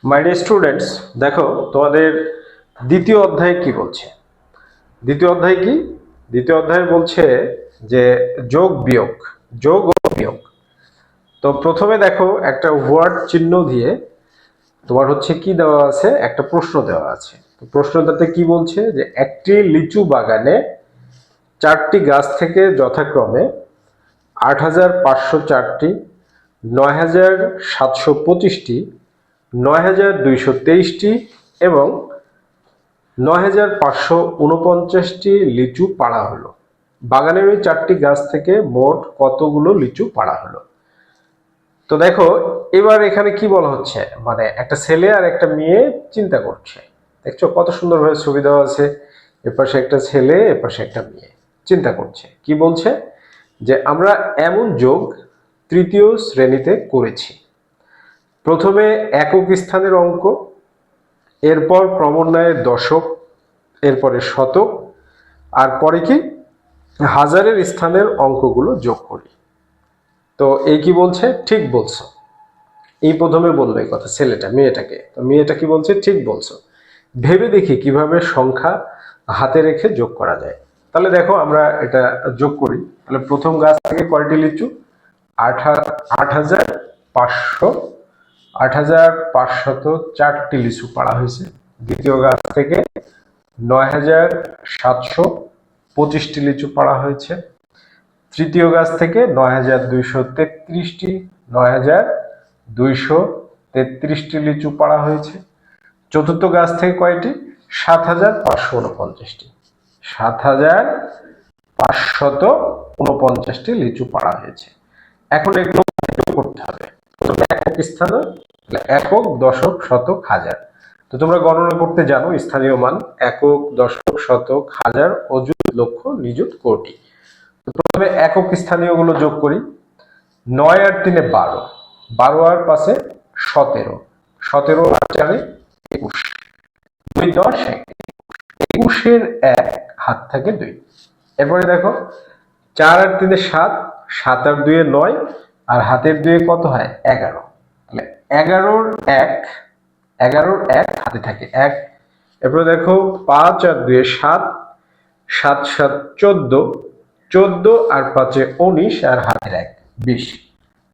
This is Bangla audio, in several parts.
মাই ডিয়ার স্টুডেন্টস, দেখো তোমাদের দ্বিতীয় অধ্যায় কি বলছে। দ্বিতীয় অধ্যায় কি? দ্বিতীয় অধ্যায় বলছে যে যোগ বিয়োগ, যোগ ও বিয়োগ। তো প্রথমে দেখো একটা ওয়ার্ড চিহ্ন দিয়ে তোমার হচ্ছে কি দেওয়া আছে, একটা প্রশ্ন দেওয়া আছে। তো প্রশ্নটাতে কি বলছে যে একটি লিচু বাগানে 4টি গাছ থেকে যথাক্রমে 8,504টি, 9,725টি, 9,223টি এবং 9,549টি লিচু পাড়া হলো। বাগানের ওই 4টি গাছ থেকে মোট কতগুলো লিচু পাড়া হলো? তো দেখো এবার এখানে কি বলা হচ্ছে, মানে একটা ছেলে আর একটা মেয়ে চিন্তা করছে। দেখছো কত সুন্দরভাবে ছবি দেওয়া আছে, এপাশে একটা ছেলে এপাশে একটা মেয়ে চিন্তা করছে। কি বলছে যে আমরা এমন যোগ তৃতীয় শ্রেণীতে করেছি। প্রথমে একক স্থানের অঙ্ক, এরপর ক্রমান্বয়ে দশক, এরপরে শতক, আর পরে কি হাজারের স্থানের অঙ্কগুলো যোগ করি। তো এই কি বলছে, ঠিক বলছো। এই প্রথমে বললো এই কথা ছেলেটা মেয়েটাকে, তো মেয়েটা কি বলছে, ঠিক বলছো, ভেবে দেখি কিভাবে সংখ্যা হাতে রেখে যোগ করা যায়। তাহলে দেখো আমরা এটা যোগ করি। তাহলে প্রথম গাছ থেকে কয়টি লিচু? 8,500, 8,504টি লিচু পাড়া হয়েছে। দ্বিতীয় গাছ থেকে 9,725টি লিচু পাড়া হয়েছে। তৃতীয় গাছ থেকে 9,233টি, 9,233টি লিচু পাড়া হয়েছে। চতুর্থ গাছ থেকে কয়টি? 7,549টি, 7,549টি লিচু পাড়া হয়েছে। এখন এগুলো করতে হবে। প্রথমে একক স্থানে একক, দশক, শতক, হাজার। তো তোমরা গণনা করতে জানো স্থানীয় মান একক, দশক, শতক, হাজার, অযুত, লক্ষ, নিযুত, কোটি। তো প্রথমে একক স্থানীয় গুলো যোগ করি। 9 আর 3 12, 12 আর 5 17, 17 আর 4 21, 2 10 21-এর 1 হাত থাকে 2। এরপরে দেখো 4 আর 3 7, 7 আর 2 9, আর হাতের 2 কত হয় 11। তাহলে 11-র 1, 11-র 1 হাতে থাকে 1। এরপরে দেখো 5 আর 2 7, 7 7 14, 14 আর 5 19, আর হাতের 1 20।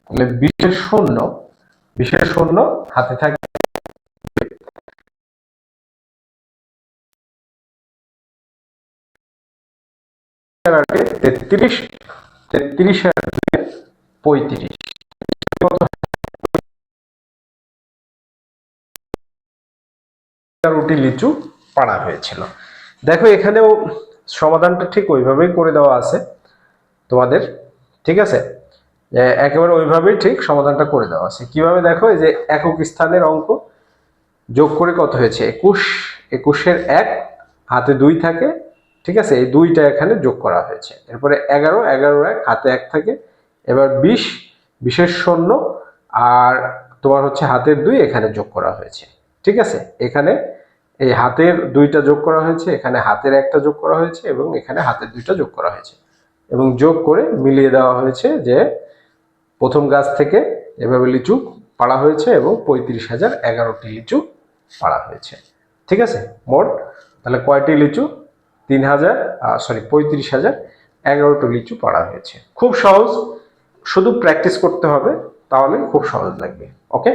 তাহলে 20-এর 0, 20-এর 0 হাতে থাকে 33, 33 আর 35। 11টি লিচু পাড়া হয়েছিল। দেখো এখানেও সমাধানটা ঠিক ওইভাবেই করে দেওয়া আছে তোমাদের, ঠিক আছে? একেবারে ওইভাবেই ঠিক সমাধানটা করে দেওয়া আছে। কিভাবে দেখো, এই যে একক স্থানের অঙ্ক যোগ করে কত হয়েছে 21, 21-এর 1 হাতে 2 থাকে, ঠিক আছে? এই 2টা এখানে যোগ করা হয়েছে। এরপরে 11, 11-র 1 হাতে 1 থাকে। এবার 20, 20-এর 0 আর তোমার হচ্ছে হাতের 2 এখানে যোগ করা হয়েছে, ঠিক আছে? এখানে এই হাতের 2টা যোগ করা হয়েছে, এখানে হাতের 1টা যোগ করা হয়েছে এবং এখানে হাতের 2টা যোগ করা হয়েছে এবং যোগ করে মিলিয়ে দেওয়া হয়েছে যে প্রথম গাছ থেকে এভাবে লিচু পাড়া হয়েছে এবং 35,011টি লিচু পাড়া হয়েছে, ঠিক আছে? মোট তাহলে কয়টি লিচু? 35,011টি লিচু পাড়া হয়েছে। খুব সহজ, শুধু প্র্যাকটিস করতে হবে, তাহলে খুব সহজ লাগবে। ওকে।